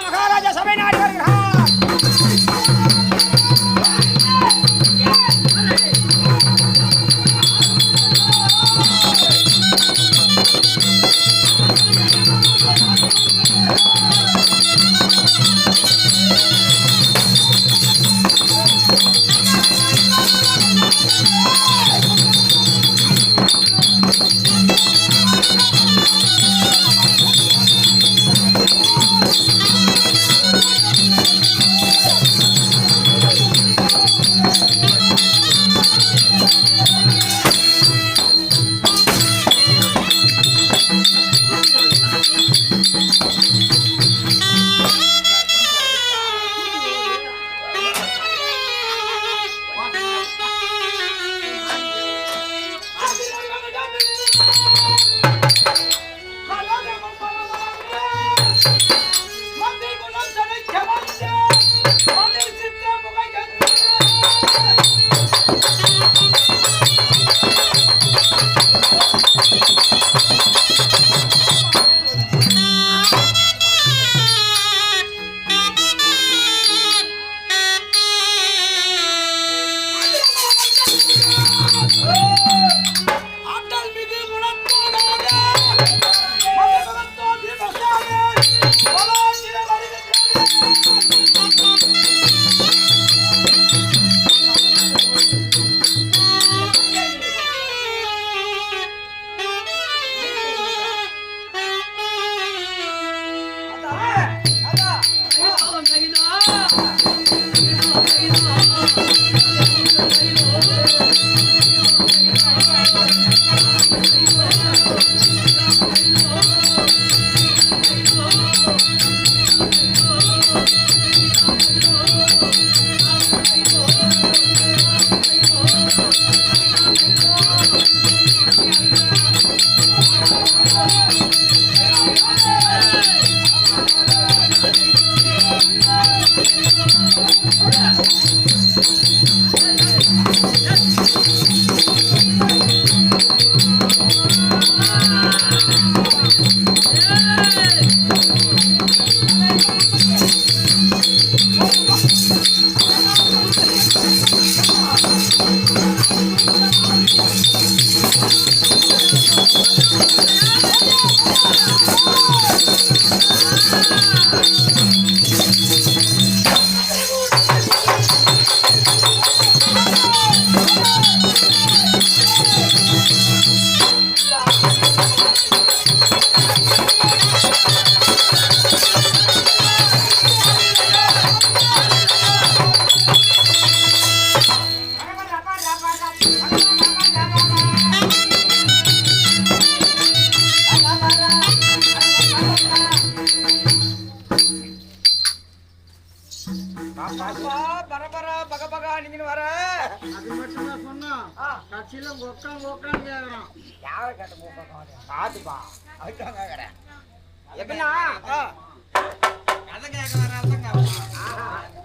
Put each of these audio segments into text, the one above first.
மகாராஜா சபை நாடி வருகிறார்.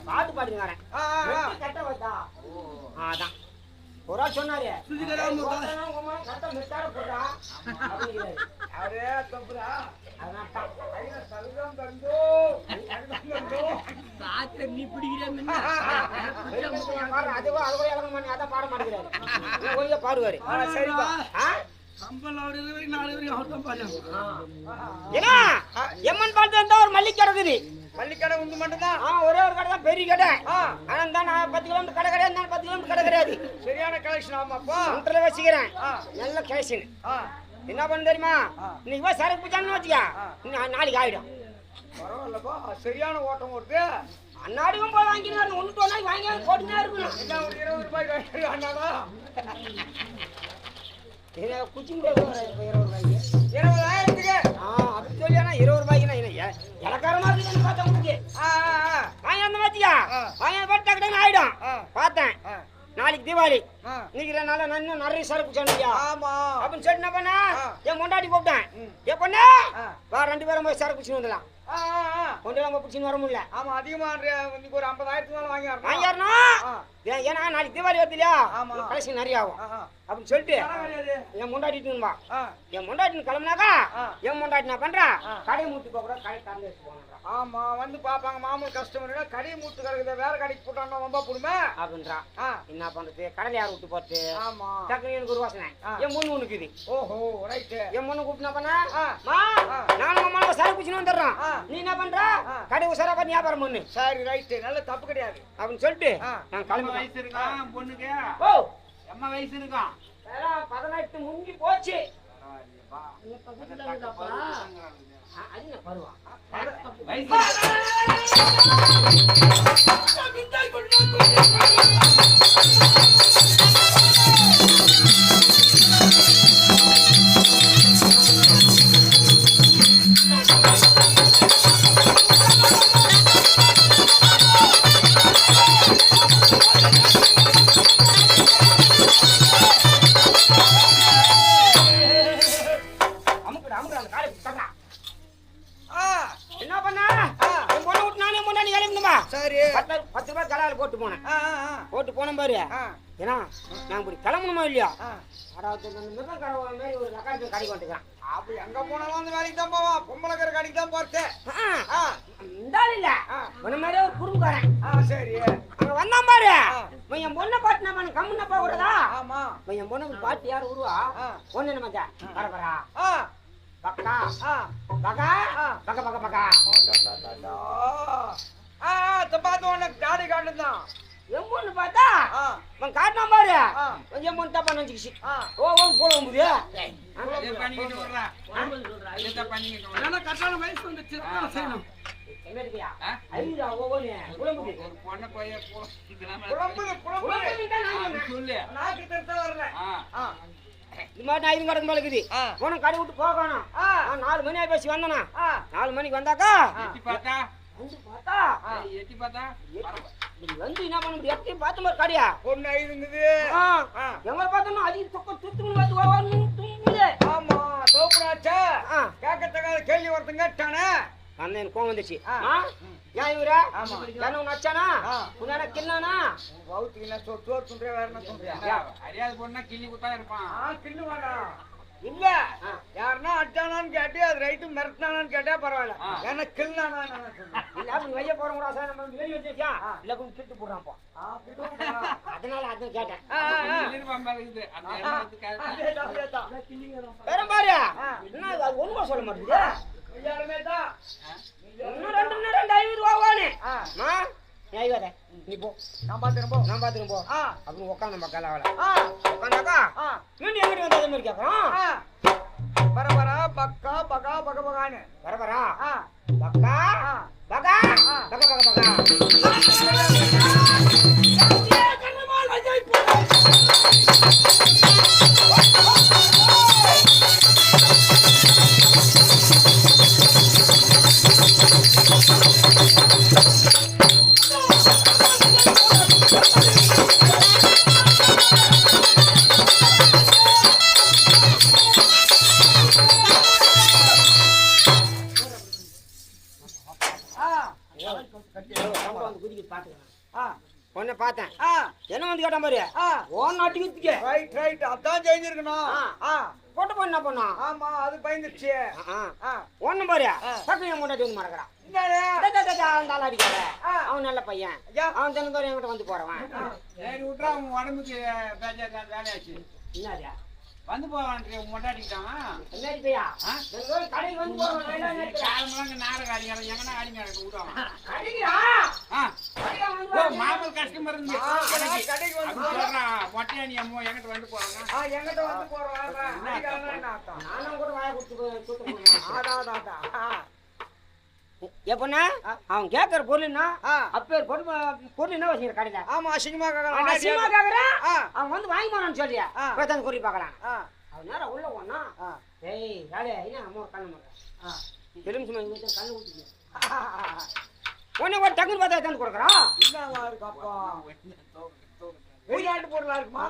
பாட்டு பாடுங்க ஒரு ஆள் சொன்னாரு நீ பிடிக்கிறேன் அதான் பாட மாட்டேங்கிறாரு பாடுவாரு எம்மன் பாட்டு இருந்தா ஒரு மல்லிக்கடை இருக்குது. மல்லிக்கடை உண்டு மட்டும் தான். ஒரே ஒரு கடை தான் பெரிய கடை. ஆனா நான் 10 கிலோமீட்டர் கடை கிடையாது, 10 கிலோமீட்டர் கடை கிடையாது. சரியான கலெக்ஷன். ஆமாப்பா சென்டர்ல வச்சுக்கிறேன். நல்ல கலெக்ஷன். என்ன பண்ண தெரியுமா, இன்னைக்கு போய் சரக்கு பிடிச்சான்னு வச்சுக்க, நாளைக்கு ஆயிடும். பரவாயில்லப்பா, சரியான ஓட்டம் ஓட்டு. அன்னாடியும் போய் வாங்கினாரு, 1 நாளைக்கு வாங்கி போட்டுதான் இருக்கணும். 20 ரூபாய் வாங்கினாலும் குச்சி 20 ரூபாய்க்கு 20,000க்கு அப்படி சொல்லியா 20 ரூபாய்க்கு இலக்காரமா இருக்குன்னு பார்த்தா உங்களுக்கு வாங்கி அந்த வச்சியா வாங்கி போட்டு டக்கு ஆயிடும். பார்த்தேன் நாளைக்கு தீபாவளி, இன்னைக்கு நான் நிறைய சரக்கு சொன்னியா அப்படின்னு சொல்லி என்ன பண்ண, என் முண்டாட்டி கூப்பிட்டேன், ஏ பொண்ணு வா 2 பேரும் போய் சரக்கு குடிச்சு வந்துடலாம். கொண்டு நம்ம பிடிச்சின்னு வர முடியல. ஆமா அதிகமா இன்னைக்கு ஒரு 50,000 மேல வாங்கிடணும். ஏன்னா நாளைக்கு தீபாவளி வருது இல்லையா, கலெக்ஷன் நிறைய ஆகும் அப்படின்னு சொல்லிட்டு என் முண்டாட்டிட்டு வா. என் முண்டாட்டின்னு கிளம்புனாக்கா என் முண்டாட்டி நான் பண்றேன் கடை மூட்டு போக கடை திறந்து வச்சு போனேன். ஆமா வந்து பாப்பாங்க மாமூல் கஸ்டமர் கடை மூட்டு கிடக்குது வேற கடைக்கு போட்டான்னா ரொம்ப புடுமே அப்படின்றான். என்ன பண்றது, கடலை யார் விட்டு போறது. ஆமா டக்குனு எனக்கு ஒரு வாசனை என் பொண்ணு ஒண்ணுக்குது. ஓஹோ ரைட். என் பொண்ணு கூப்பிட்டு என்ன பண்ண, நானும் அம்மா சரக்கு குச்சின்னு வந்துடுறான், நீ என்ன பண்ற கடை உசாரா பண்ணி வியாபாரம் பண்ணு. சரி ரைட் நல்ல தப்பு கிடையாது அப்படின்னு சொல்லிட்டு நான் கிளம்பி. வயசு இருக்கான் பொண்ணுக்கு, எம்மா வயசு இருக்கான் 18 முங்கி போச்சு. என்ன பண்ண பொண்ணு விட்டு நானே முன்னாடி கிளம்பிடுமா. சரி 10 ரூபாய் கடால போட்டு போனேன். போட்டு போன பாரு, ஏன்னா நான் இப்படி கிளம்பணுமா இல்லையா, ஒரு லக்காரத்து கடைக்கு வந்துக்கிறேன். அப்ப எங்க போனாலும் அந்த வேலைக்கு தான் போவான், பொம்பளை கடைக்கு தான் போறது. இல்ல உன்ன மாதிரியே ஒரு குறும்புக்காரன். சரி அங்க வந்தான் பாரு, என் பொண்ணை பாட்டு நம்ம கம்முன்னா போகிறதா. ஆமா என் பொண்ணு பாட்டு யாரு உருவா ஒண்ணு நம்ம வரப்பரா பக்கா பக்கா பக்க பக்க பக்கா பார்த்து உனக்கு தாடி காட்டுதான். என் பொண்ணு பார்த்தா அவன் காட்டினா பாரு, என் பொண்ணு தப்பா நினைச்சுக்கிச்சு. ஓ போல முடியுது கட்டான வயசு வந்து செய்யணும். இது மாதிரி நான் கிடக்கு போல இருக்குது. உனக்கு கடை விட்டு போகணும். 4 மணி ஆகி பேசி வந்தனா 4 மணிக்கு வந்தாக்கா வந்து என்ன பண்ண முடியும், எப்படி பார்த்த மாதிரி கடையா பொண்ணு இருந்தது. எங்களை பார்த்தோம்னா அதிக தொக்க துத்துன்னு பார்த்து. ஆமா தோப்புனாச்சா கேட்கத்தக்காத கேள்வி ஒருத்தங்க கேட்டானே அந்த எனக்கு கோவம் வந்துச்சு. ஏன் இவர என்ன நச்சானா உன்னால கிண்ணானா வவுத்துக்கு என்ன சோறு துண்டுற வேற என்ன சொல்றியா? அறியாத பொண்ணா கிள்ளி குத்தா இருப்பான். கிண்ணுவானா இல்ல யாருன்னா அட்டானான்னு கேட்டு அது ரைட்டு மிரட்டினானு கேட்டா பரவாயில்ல, ஏன்னா கிள்னானா இல்ல அப்படி வைய போறோம் கூட நம்ம வெளியே வச்சியா இல்ல கொஞ்சம் கிட்டு போடுறான்ப்பா, அதனால அதான் கேட்டேன். வேற பாரு என்ன ஒண்ணுமா சொல்ல மாட்டேங்குது. இன்னும் 2 ரூபாவானே நீ போ, நான் பாத்துறேன் போ, நான் பாத்துறேன் போ அப்படின்னு உட்காந்து நம்ம கலாவல உட்காந்தாக்கா மீண்டும் எங்கிட்ட வந்து அதே மாதிரி கேட்கறோம். பரபரா பக்கா பகா பக பகான்னு பரபரா பக்கா பகா பக பக பகா பொண்ணை பார்த்தேன். என்ன வந்து கேட்டான் பாரு, ஓ நாட்டுக்கு ரைட் ரைட் அதான் செஞ்சிருக்கணும். போட்டு பண்ண பொண்ணா ஆமா அது பயந்துருச்சு. ஒண்ணும் பாரு பக்கம் என் முன்னாடி வந்து மறக்கிறான். அடிக்காத அவன் நல்ல பையன், அவன் தினந்தோறும் என்கிட்ட வந்து போறவன். சரி விட்டுறா, உன் உடம்புக்கு வேலையாச்சு. என்னது வந்து போவான் மொட்டாட்டிக்கிட்டான். என்னடி பையா கடைக்கு வந்து போறவன் நாடகம் அடிக்கிறான், எங்கன்னா அடிங்க விடுவான். அடிக்கிறான் மாமல் கஸ்டமர் இருந்து கடைக்கு வந்து மொட்டையா நீ அம்மா எங்கிட்ட வந்து போறாங்க, எங்கிட்ட வந்து போறவன் நானும் கூட வாய கொடுத்து எப்பண்ணா அவன் கேட்கற பொருள்னா அப்பேர் பொருள் என்ன வச்சுக்கிற கடையில. ஆமா அசிங்கமா கேக்குறான், அவன் வந்து வாங்கி போனான்னு சொல்லியா போய் குறி பார்க்கலாம். அவன் நேரம் உள்ள போனா ஏய் வேலையா என்ன அம்மா கண்ணு மாட்டேன் எலுமிச்சு கண்ணு ஊற்றி உடனே ஒரு டக்குன்னு பார்த்தா தந்து கொடுக்குறான். வெளிநாட்டு பொருளா இருக்குமா?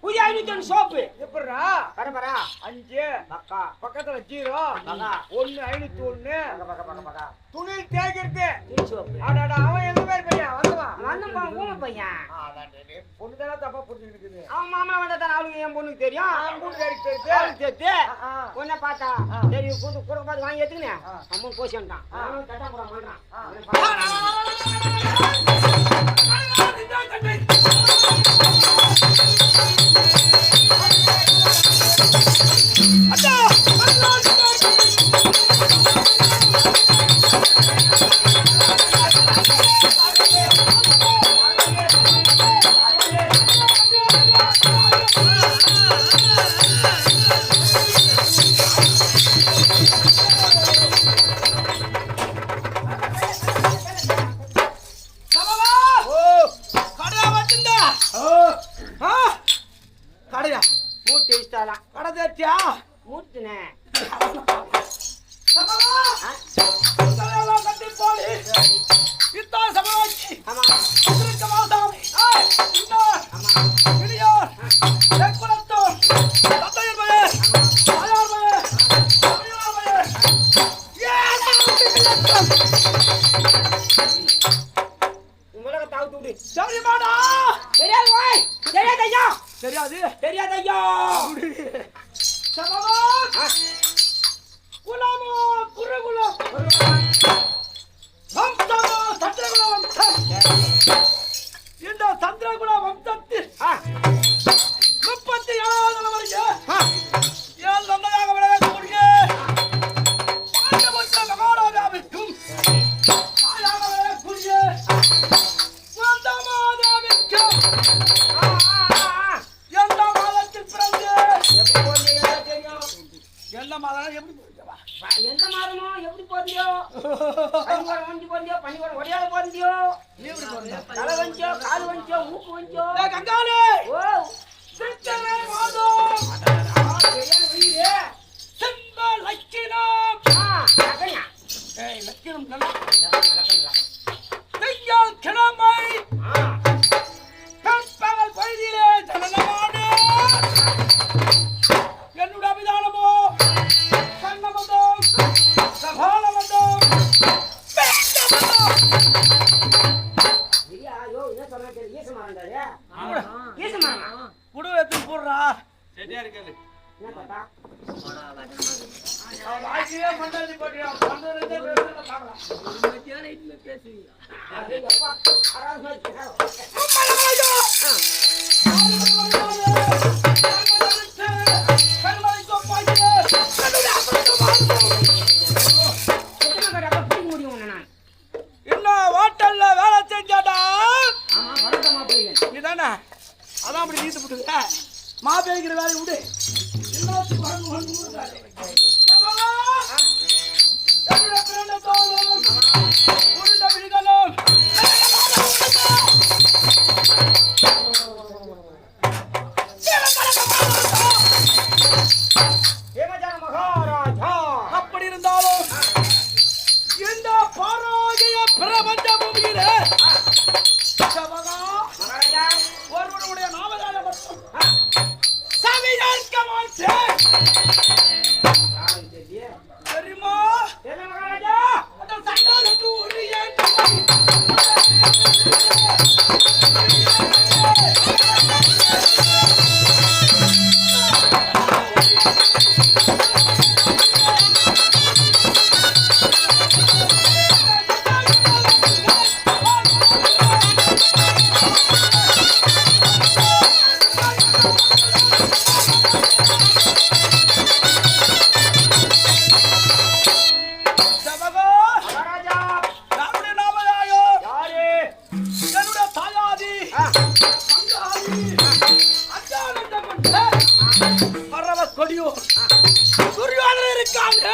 புதிய 501 சோப்பு எப்படிடா? பரம்பரா 5 பக்கா பக்கத்துல 0 பக்கா 1 501 பக்கா பக்கா பக்கா துணியில் தேய்க்கிறது. துணி சோப்பு அடடா அவன் எந்த மாதிரி பையன் வந்தவன்? வந்தப்பா ஊமை பையன் பொண்ணு தானே தப்பா புரிஞ்சுக்கிட்டு இருக்குது. அவன் மாமா வந்தா தான் அவளுக்கு என் பொண்ணுக்கு தெரியும் கூட்டுக்காரிக்கு தெரியுது. அவளுக்கு தெரியுது ஆ. பொண்ணை பார்த்தா சரி கூட்டு கூட பார்த்து வாங்கி எடுத்துக்கினேன் அம்மன் போஷன்ட்டான் அவனும் கட்டாப்புறா பண்றான் கடையா மூட்டு இஷ்டாலாம் கடை தேர்ச்சியா? மூட்டுனேன் கட்டி போடி இத்தா சமாச்சி ஆமா திருக்க மாதம் ஆமா இடியோர் தெக்குலத்தோர் தத்தையர் பையர் தாயார் பையர் தமிழார் பையர் உங்களை தாவுத்து விடு சரிமாடா தெரியாது ஓய் தெரியாது ஐயா தெரியாது தெரியாது ஐயா சமமா குலமோ குருகுலம் வம்சமோ சந்திரகுல வம்சம் இந்த சந்திரகுல வம்சத்தில் 37வது வருஷ ஏன் நன்மையாக விளையாடக்கூடிய பாண்டவற்ற மகாராஜாவிற்கும் தாயாக விளையாடக்கூடிய மாதாவிற்கும் எந்த மாதத்தில் பிறந்து எப்படி போறீங்க தெரியும் எந்த மாதம் எப்படி போயிட்டவா எந்த மாதமோ எப்படி போறியோ பனிவரம் வஞ்சி போறியோ பனிவரம் ஒடையாத போறியோ எப்படி போறீங்க தலை வஞ்சோ கால் வஞ்சோ மூக்கு வஞ்சோ கங்காளி ஓ சித்தனை மாதம் சரியான வீடு செம்ப லட்சணம் லக்கணியா ஏய் லட்சணம் நல்லா லக்கணி திங்கள் கிழமை கற்பகல் பகுதியிலே ஜனனமானே என்னுடைய அபிதானமோ கண்ணமதம் சபாலமதம் ஐயா ஐயோ என்ன சொன்னா தெரியல ஈசமாரண்டாரு ஈசமாரனா குடு எடுத்து போடுறா சரியா இருக்காது. என்ன பார்த்தா வாய்க்கே மண்டாதி போட்டியா பண்றதே பேசுறத பார்க்கலாம் அது எப்பா அராஸ் மாதிரி என்ன ஹோட்டல்ல வேலை செஞ்சாடா ஆமா வரதமா போறீங்க நீதானே அதான் அப்படி நீத்து போட்டுக்க மாபேங்கிற வேலையை விடு எல்லாத்துக்கும் வரணும் மகாராஜா அப்படி இருந்தாலும் இந்த பாராஜய பிரபஞ்ச பூமியில மகாராஜா ஒருவனுடைய நாமதான மட்டும் சவியேற்க மாட்டேன் தெரியுமா என்ன மகாராஜா அந்த சண்டாலுக்கு ஒரு ஏன் மகாராஜா யாருடைய நாமதாயோ யாரு என்னுடைய தாயாதி சங்காதி அஞ்சானந்த கொண்ட பரவ கொடியோ துரியோதனன் இருக்காங்க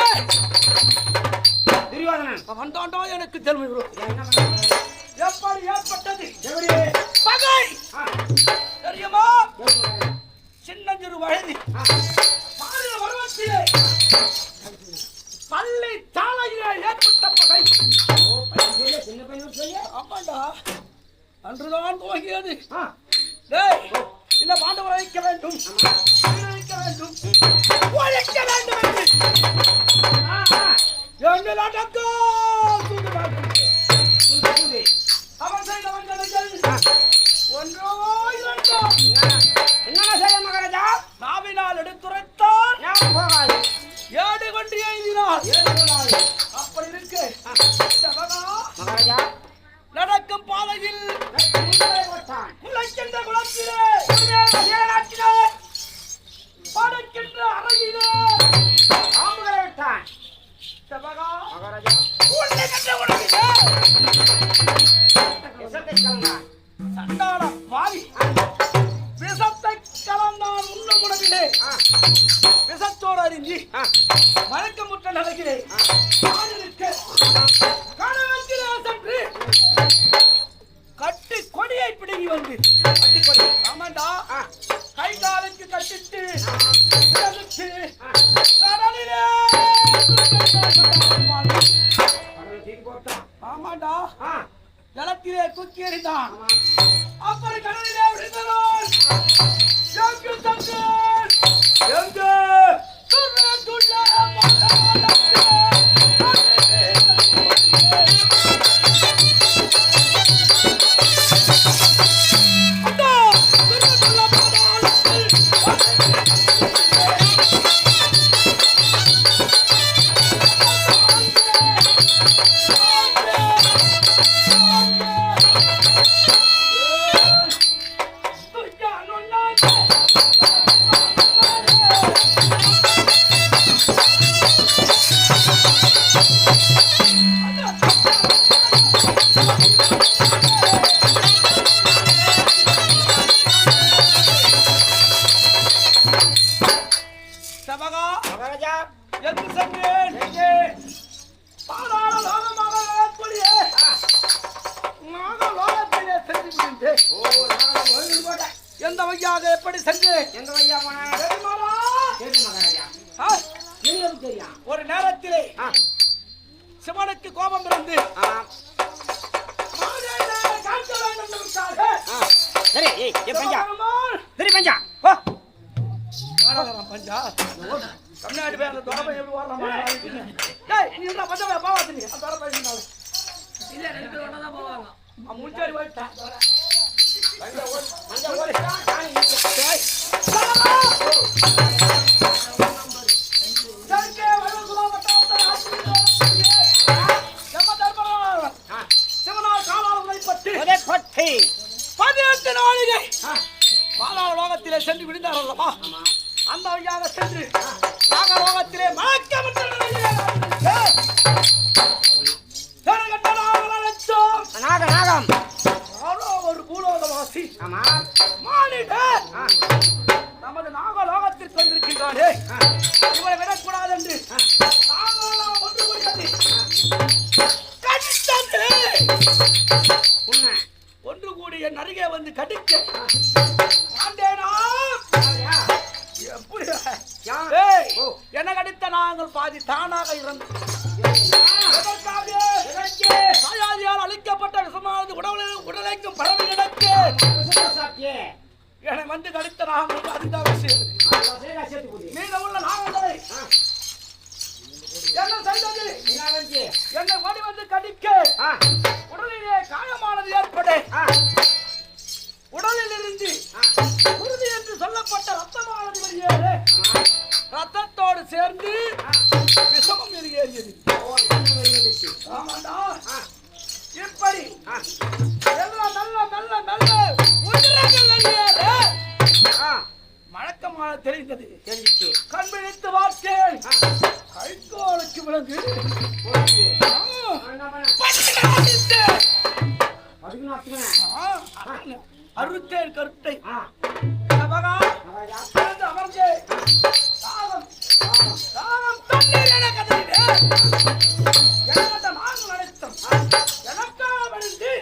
துரியோதனன் வந்தாண்டோ எனக்கு தெரியும் bro. என்ன பண்ண எப்படி ஏற்பட்டது எப்படி பகை தெரியுமா சின்னஞ்சிறு வயது பாலிய பருவத்திலே பள்ளி சாலையிலே ஏற்பட்ட பகை சின்ன பையன் சொல்லி ஆமாண்டா அன்றுதான் துவங்கியது இந்த பாண்டவரை வைக்க வேண்டும் வைக்க வேண்டும் ஒழிக்க வேண்டும் என்று அவன் செய்த வஞ்சனைகள் ஒன்றோ இரண்டோ என்ன செய்ய மகாராஜா நாவினால் எடுத்துரைத்தார் ஞாபகம் போகாது ஏடு கொண்டு எழுதினார் அப்படி இருக்கு மகாராஜா நடக்கும் பாதையில் குலைக்கின்ற குளத்திலே படைக்கின்ற அறையிலே ஆம்புகளை விட்டான் செவகா மகாராஜா உன்னை கண்ட உடனே விஷத்தை கலந்தான் சண்டான பாவி விஷத்தை கலந்தான் உண்ண உணவிலே விஷத்தோடு அறிஞ்சி மயக்கமுற்ற நிலையிலே கணவன்கிறே சென்று கட்டி கொடியை பிடுங்கி வந்து கட்டி கொடி ஆமாண்டா கை காலுக்கு கட்டிட்டு கடலிலே ஆமாண்டா ஜலத்திலே தூக்கி எறிந்தான் அப்படி கடலிலே விழுந்தவன் எங்கு மகாராஜா எங்கு சென்றேன் பாதாள லோகமாக வரக்கூடிய நாகலோகத்திலே சென்று விட்டேன். எந்த வழியாக எப்படி சென்றேன் எங்க வையா போனா தெரியுமாடா? தெரியும் மகாராஜா ஆ, தெரியும் தெரியும் ஒரு நேரத்திலே சிவனுக்கு கோபம் இருந்து மாதேவியை காக்க வேண்டும் என்பதற்காக சரி ஏய் பஞ்சா சிவபெருமான் சரி பஞ்சா போ காணலாம் பஞ்சா தமிழ்நாடு பேர்ல தொடர்பு எப்படி வரலாமா டேய் நீ என்ன பஞ்சா பாவாதீங்க அந்த தொடர்பு இருந்தால இல்ல ரெண்டு ஒண்ணா தான் போவாங்க முன்னாடி போய்ட்டா பஞ்சா ஓடி காணி டேய் சங்கே வரகுலா வட்டவட்ட ஆசிரியர் ஜம தர்மராஜ் சிவனால் காலால் வைப்பட்டு ஒரே கொட்டி 18 நாளிகை பாதாள லோகத்திலே சென்று விழுந்தார் அல்லவா அந்த வழியாக சென்று நாகலோகத்திலே மயக்கமுற்ற நிலையிலே நாகம் யாரோ ஒரு பூலோகவாசி ஆமா மானிடர் நமது நாகலோகத்திற்கு வந்திருக்கின்றானே இவரை விடக்கூடாது என்று நாகலோகம் ஒன்று கூடியது கடித்தது உண்மை ஒன்று கூடிய நருகே வந்து கடிக்க ஆண்டேனா எப்படி ஏய், என்ன கடித்த நாங்கள் பாதி தானாக இறந்து தாயாதியால் அளிக்கப்பட்ட விஷமானது உடலைக்கும் பரவி கிடக்கு என்னை வந்து கடித்த நாங்கள் அதுதான் விஷயம் மீத உள்ள நாகங்களை என்ன செய்தது என்னை ஓடி வந்து கடிக்க உடலிலே காயமானது ஏற்பட உடலில் இருந்து குருதி என்று சொல்லப்பட்ட ரத்தமானது வெளியேறு ரத்தத்தோடு சேர்ந்து விஷமம் வெளியேறியது ஆமாண்டா இப்படி எல்லாம் நல்ல நல்ல நல்ல உயிரங்கள் வெளியேறு மழக்கமான தெரிந்தது தெரிஞ்சிச்சு கண் விழித்து பார்த்தேன் கைகோளுக்கு விளங்கு அறுத்தேன் கருத்தை அமர்ந்தே தாகம் தாகம் தண்ணீர் என கதறினே எனக்கட்ட நாங்கள் அனைத்தும் எனக்காக விழுந்து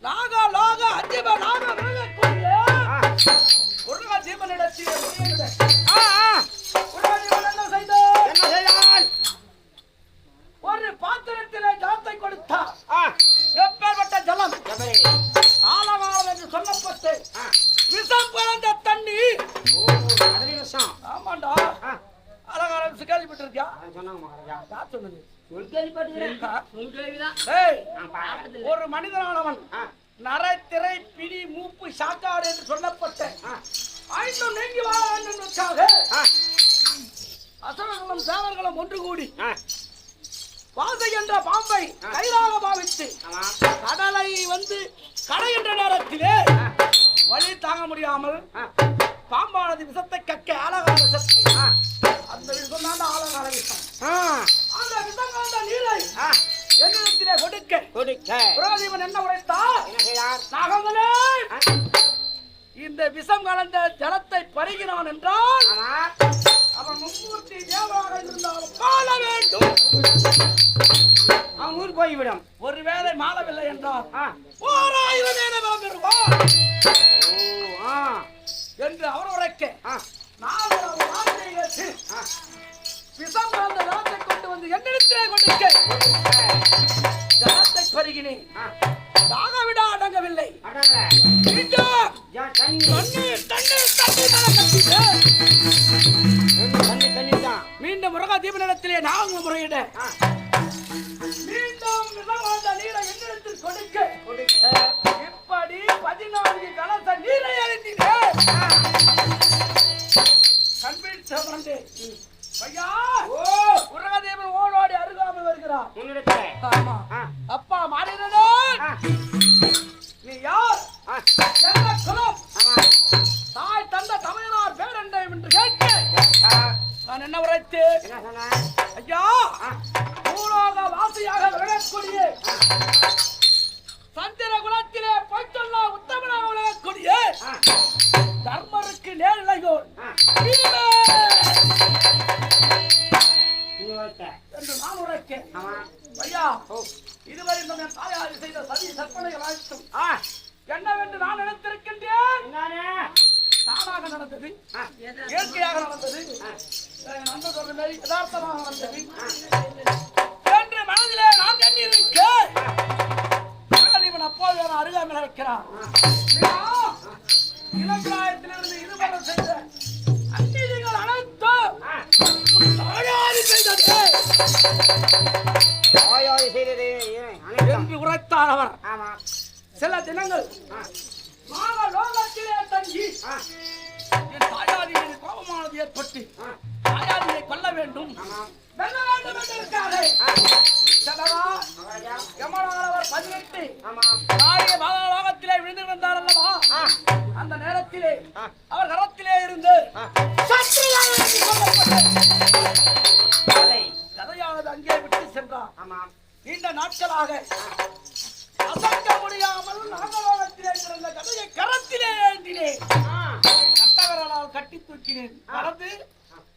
நாக லோக அஜிப நாக விழுகக்கூடிய முருக ஜீவனிடத்தில் என்ன செய்தார் ஒரு பாத்திரத்திலே ஜலத்தை கொடுத்தார் எப்பேற்பட்ட ஜலம் ஆலா கேள்விப்பட்டியா? சொன்னாங்க மகாராஜா. யார் சொன்னது? ஏய், ஒரு மனிதனானவன் நரத்திரை பிடி மூப்பு சாக்காடு என்று சொல்லப்பட்ட ஐந்தும் நீங்கி வாழ வேண்டும் என்பதற்காக அசுரர்களும் தேவர்களும் ஒன்று கூடி வாசை என்ற பாம்பை கைலாக பாவித்து கடலை வந்து கடைகின்ற நேரத்திலே வழி தாங்க முடியாமல் பாம்பானது விஷத்தை கக்க அழகான விஷத்தை அந்த விஷம் தான் அழகான விஷம். அந்த விஷம் காந்த நீரை என்னிடத்திலே கொடுக்க புரோதீபன் என்ன உரைத்தார்? நாகங்களே, இந்த விஷம் கலந்த ஜலத்தை பருகினான் என்றால் அவன் மும்மூர்த்தி தேவராக இருந்தாலும் மாள வேண்டும். அவன் ஊர் போய்விடும். ஒருவேளை மாளவில்லை என்றால் 1000 நேரம் பெறுவான் என்று அவர் உரைக்க நான் ஒரு வார்த்தை ஏற்று விஷம் கலந்த ஜலத்தை கொண்டு வந்து என்னிடத்திலே கொடுக்க ஜலத்தை பருகினேன். தாகவிட அடங்கவில்லை. மீண்டும் முருகா தீபனிடத்திலே நாங்கள் முறையிட மீண்டும் நீரை என்னிடத்தில் கொடுக்க இப்படி 14 கலச நீரை அறிந்தீர்கள். கண்பில் சிவந்தே ஐயா, முருகதேவன் ஓடோடி அருகாமல் வருகிறார். ஆமா, அப்பா மாறினோ நீ யார்? என்ன குலம்? தாய் தந்த தமையனார் பேர் என்ன என்று கேட்க நான் என்ன உரைத்தேன்? ஐயா, பூலோக வாசியாக விளங்கக்கூடிய சந்திர குலத்திலே பொய்ச்சொல்லா உத்தமனாக விளங்கக்கூடிய தர்மருக்கு நேரிழையோர் என்று நான் உரைத்தேன். ஐயா, இதுவரை நம்ம தாயாரி செய்த சதி சற்பனைகள் அழைத்தும் என்னவென்று நான் நினைத்திருக்கின்றேன். தானாக நடந்தது, இயற்கையாக நடந்தது, நண்பர் சொல்ற மாதிரி யதார்த்தமாக நடந்தது என்று மனதிலே நான் எண்ணியிருக்க இவன் அப்போது அருகாமல் இருக்கிறான். இளம்பிராயத்திலிருந்து இருவரும் செய்த அந்நிதிகள் அனைத்தும் தாயாரி செய்தது என்று உரைத்தார் அவர். சில தினங்கள் லோகத்திலே தங்கி என் தாயாரியின் கோபமானது ஏற்பட்டு தாயாரியை கொல்ல வேண்டும் வெல்ல வேண்டும் என்பதற்காக யமனானவர் 18 நாளைய பாதாளத்திலே விழுந்து வந்தார் அல்லவா? அந்த நேரத்திலே அவர் கரத்திலே இருந்து கதையானது அங்கே விட்டு சென்றார். நீண்ட நாட்களாக அசைக்க முடியாமல் நாகலோகத்திலே இருந்த கதையை கரத்திலே ஏந்தினேன். கட்டவரலால் கட்டி தூக்கினேன். வலது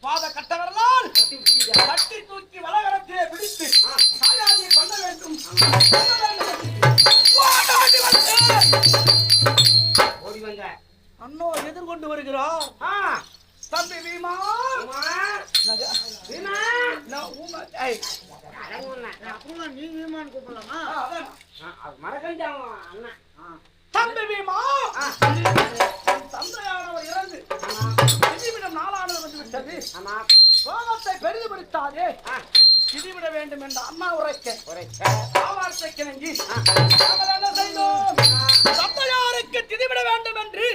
பாத கட்டவரலால் கட்டி தூக்கி வலகரத்திலே பிடித்து தாயாரியை கொல்ல வேண்டும். அண்ணோ எதிர்கொண்டு வருகிறார். தம்பி வீமா, தம்பி வீமா, தந்தையானவர் இறந்து திதிவிடம் நாளானது வந்து விட்டது. கோபத்தை பெரிதுபடுத்தாதே, திதிவிட வேண்டும் என்ற அண்ணா உரைக்க வார்த்தை கிணங்கி என்ன செய்தோம்? தந்தையாருக்கு திதிவிட வேண்டும் என்று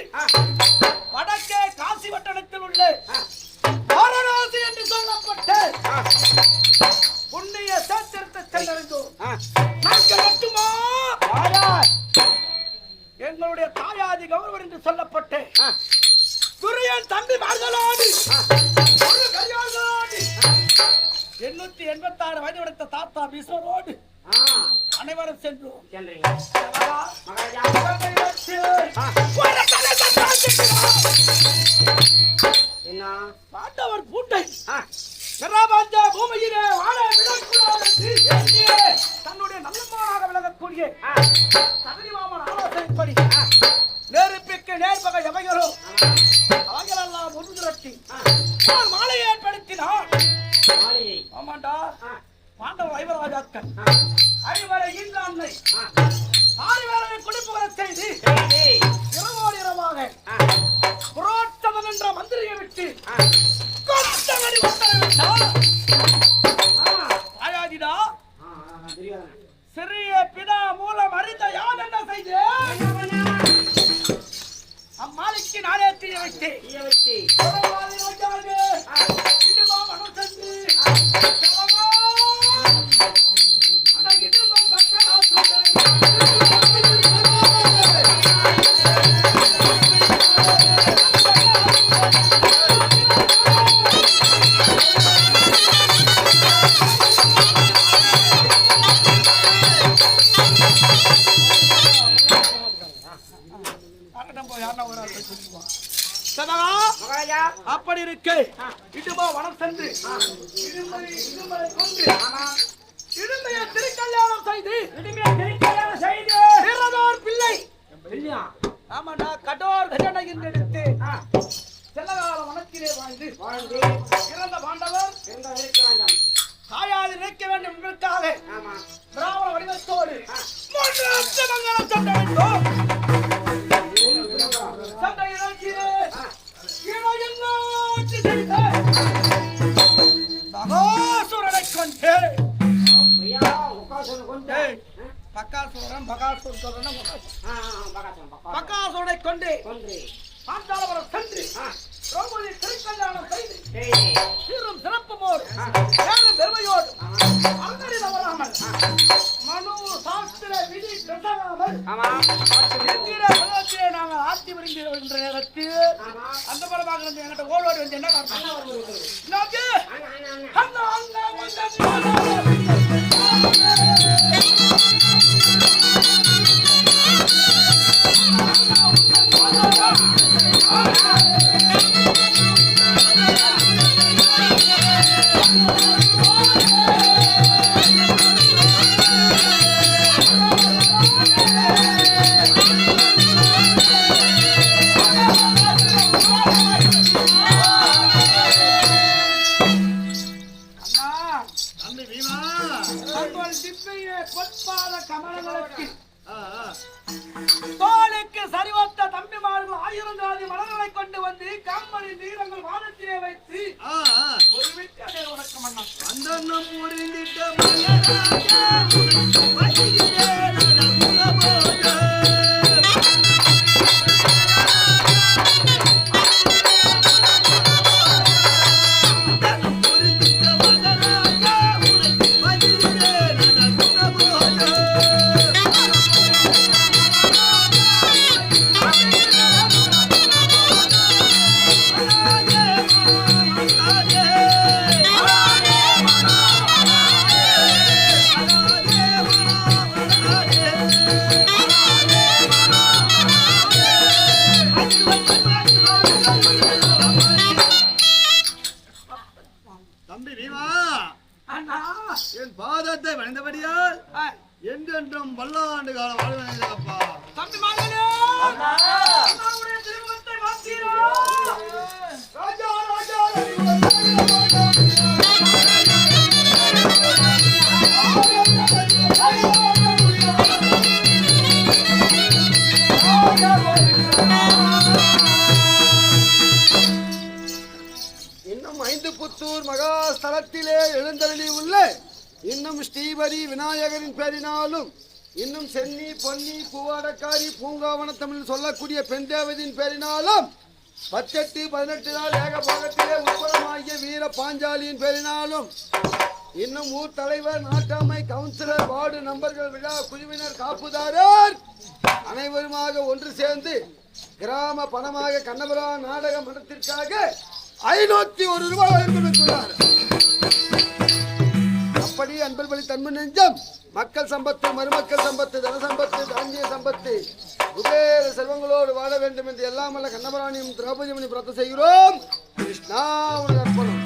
வடக்கே காசி வட்டணத்தில் உள்ள வாரணாசி என்று சொல்லப்பட்ட புண்ணிய சேத்திரத்தை சென்றடைந்தோம். நாங்கள் மட்டுமா எங்களுடைய தாயாதி கௌரவர் என்று சொல்லப்பட்ட துரியன் தம்பி மார்களோடு 886 வயது உடைத்த தாத்தா பீஸ்வரோடு அனைவரும் சென்றோம். பாண்டவர் பூட்டை பிரபஞ்ச பூமியிலே வாழ விடக்கூடாது தன்னுடைய நல்லமானாக விலகக்கூடிய சபரிமாமன் ஆலோசனைப்படி நெருப்பிற்கு நேர்பகை எவைகளோ அவைகளெல்லாம் ஒன்று திரட்டி மாலையை ஏற்படுத்தினார். ஆமாண்டா, பாண்டவர் ஐவராஜாக்கள் ஐவரை ஈன்ற அன்னை ஆறு வேளையை குடிப்புகிற செய்தி இரவோடு இரவாக புரோட்டமன் என்ற மந்திரியை விட்டு கொத்தவடி உத்தரவிட்டார். ஆயாதிடா சிறிய பிதா மூலம் அறிந்த யான் என்ன செய்து அம்மாளிக்கு நாளே தீய வைத்து அப்படி இருக்கு இடுமா வனம் சென்று இடுமையை திருக்கல்யாணம் செய்து பிள்ளை ஆமாண்டா கடோர் கஜனை எடுத்து செல்லகால வனத்திலே வாழ்ந்து இறந்த பாண்டவர் தாயால் நிற்க வேண்டும் என்பதற்காக பிராமண வடிவத்தோடு சண்டை இறக்கியே பகாசுரனை கொண்டு பாஞ்சாலபுரம் சென்று திரௌபதி திருக்கல்யாணம் செய்து சீரும் சிறப்புமோடு பேரும் பெருமையோடு அங்கடி தவறாமல் மனு சாஸ்திர விதி கட்டாமல் நாங்கள் ஆட்சி வருகின்ற நேரத்தில் அந்த படமாக வந்து என்கிட்ட ஓடோடி வந்து என்ன தோளுக்கு சரிவத்த தம்பிமார்கள் 1000 ஜாதி மலர்களை கொண்டு வந்து கம்மணி தீரங்கள் வானத்திலே வைத்து ஒரு வித்தியாச வணக்கம் அண்ணா அந்த பாதத்தை வணந்தபடியால் என்றென்றும் பல்லாண்டு காலம் வாழ்வனப்பா. தம்பி மகனே அண்ணாவுடைய திருமுகத்தை மாத்தீரோ ராஜா ராஜா இன்னும் 5 புத்தூர் மகாஸ்தலத்திலே எழுந்தருளி உள்ள இன்னும் ஸ்ரீபதி விநாயகரின் பேரினாலும் இன்னும் சென்னி பொன்னி பூவாடக்காரி பூங்காவனத்தமிழ் சொல்லக்கூடிய பெண் தேவதியின் பேரினாலும் 18 18 நாள் ஏகபாகத்திலே உட்பலமாகிய வீர பாஞ்சாலியின் பேரினாலும் இன்னும் ஊர் தலைவர் நாட்டாமை கவுன்சிலர் வார்டு நம்பர்கள் விழா குழுவினர் காப்புதாரர் அனைவருமாக ஒன்று சேர்ந்து கிராம பணமாக கண்ணபுரா நாடக மன்றத்திற்காக 501 ரூபாய் வழங்கியுள்ளார். அப்படி அன்பர் வழி தன்மை நெஞ்சம் மக்கள் சம்பத்து மருமக்கள் சம்பத்து தன சம்பத்து தானிய சம்பத்து குபேர செல்வங்களோடு வாழ வேண்டும் என்று எல்லாம் அல்ல கண்ணபராணியும் திரௌபதியும் பிரார்த்தனை செய்கிறோம். கிருஷ்ணா உனக்கு அர்ப்பணம்.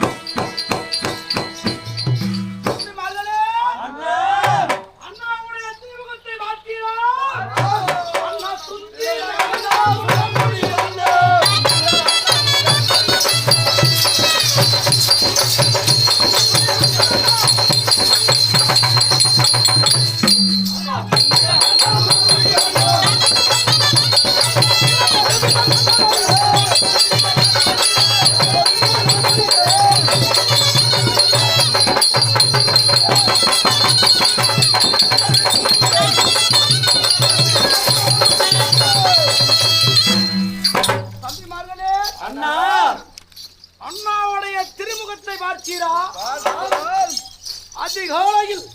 அதிகாலையில்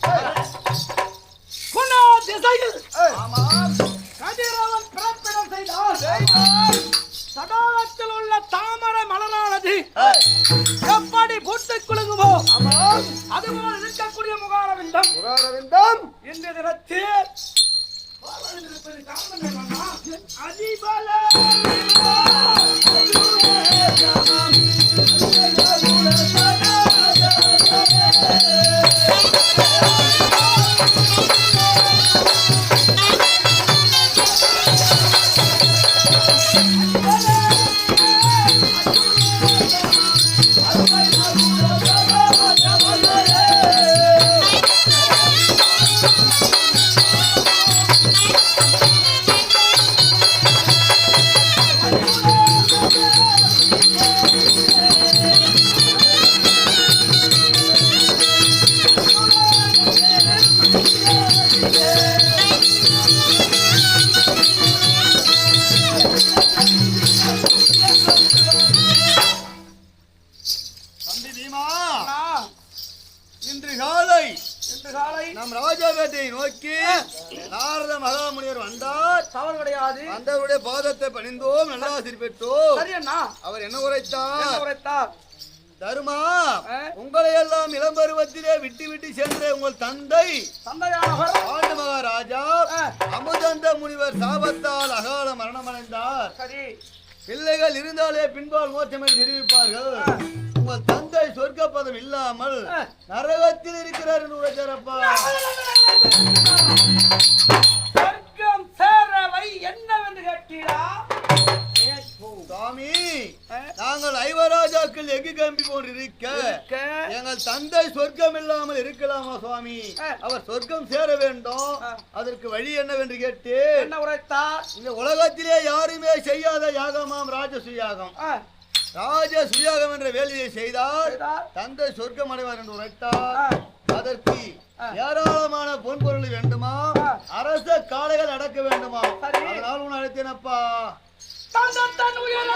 குணா திசையில் கதிரவன் பிறப்பிடம் செய்தார். சடாலத்தில் உள்ள தாமரை மலரானது எப்படி பூட்டு குலுங்குமோ அதுபோல் இருக்கக்கூடிய முகாரவிந்தம் இன்றைய தினத்தில் அதிபல நம் ராஜாவேட்டை நோக்கி நாரத மகாமுனிவர் வந்தார். தவறு கிடையாது. அந்தவருடைய பாதத்தை பணிந்தோம், நல்லாசிரி பெற்றோம். சரி அண்ணா. அவர் என்ன உரைத்தார்? தருமா, உங்களை எல்லாம் இளம் பருவத்திலே விட்டு விட்டு சென்ற உங்கள் தந்தையானவர் ஆண்டு மகாராஜா அமுதந்த முனிவர் சாபத்தால் அகால மரணமடைந்தார். சரி. பிள்ளைகள் இருந்தாலே பின்பால் மோட்சம் என்று தெரிவிப்பார்கள். உங்கள் தந்தை சொர்க்க பதம் இல்லாமல் நரகத்தில் இருக்கிறார் என்று உரைச்சாரப்பா. சொர்க்கம் சேரவை என்னவென்று கேட்டீரா? சுவாமி, நாங்கள் ஐவராஜாக்கள் எங்கு கம்பி போன்று இருக்க எங்கள் தந்தை சொர்க்கம் இல்லாமல் இருக்கலாமா சுவாமி? அவர் சொர்க்கம் சேர வேண்டும், அதற்கு வழி என்னவென்று கேட்டு என்ன உரைத்தார்? இந்த உலகத்திலே யாருமே செய்யாத யாகமாம் ராஜசுயாகம். ராஜசுயாகம் என்ற வேலையை செய்தால் தந்தை சொர்க்கம் அடைவார் என்று உரைத்தார். அதற்கு ஏராளமான பொன்பொருள் வேண்டுமா, அரச காளைகள் அடக்க வேண்டுமா? அதனால் உன் அழைத்தேனப்பா. தன் உயர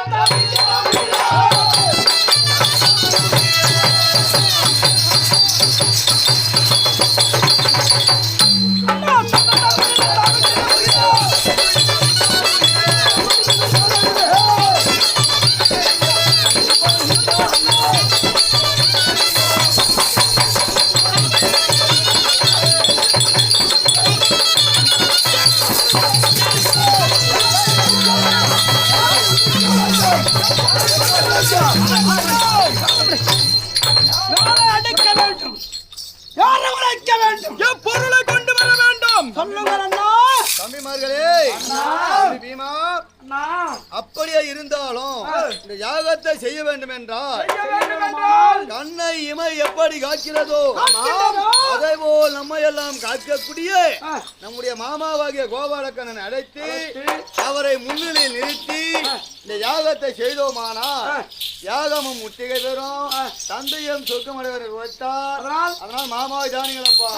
அடைக்க வேண்டும். யாரை உரைக்க வேண்டும்? எப்பொருளை கொண்டு வர வேண்டும்? சொல்லுங்கள் அண்ணா. தம்பிமார்களே, பீமா, அப்படியே இருந்தாலும் இந்த யாகத்தை செய்ய வேண்டும் என்றால் கண்ணை இமை எப்படி காக்கிறதோ அதே போல் நம்ம எல்லாம் காக்கக்கூடிய நம்முடைய மாமாவாகிய கோபாலக்கண்ணனை அழைத்து அவரை முன்னிலையில் நிறுத்தி இந்த யாகத்தை செய்தோமானா யாகமும் முத்திகை பெறும், தந்தையும் சொர்க்கமடைவரை வைத்தார். அதனால் மாமாவை தானிகளப்பா.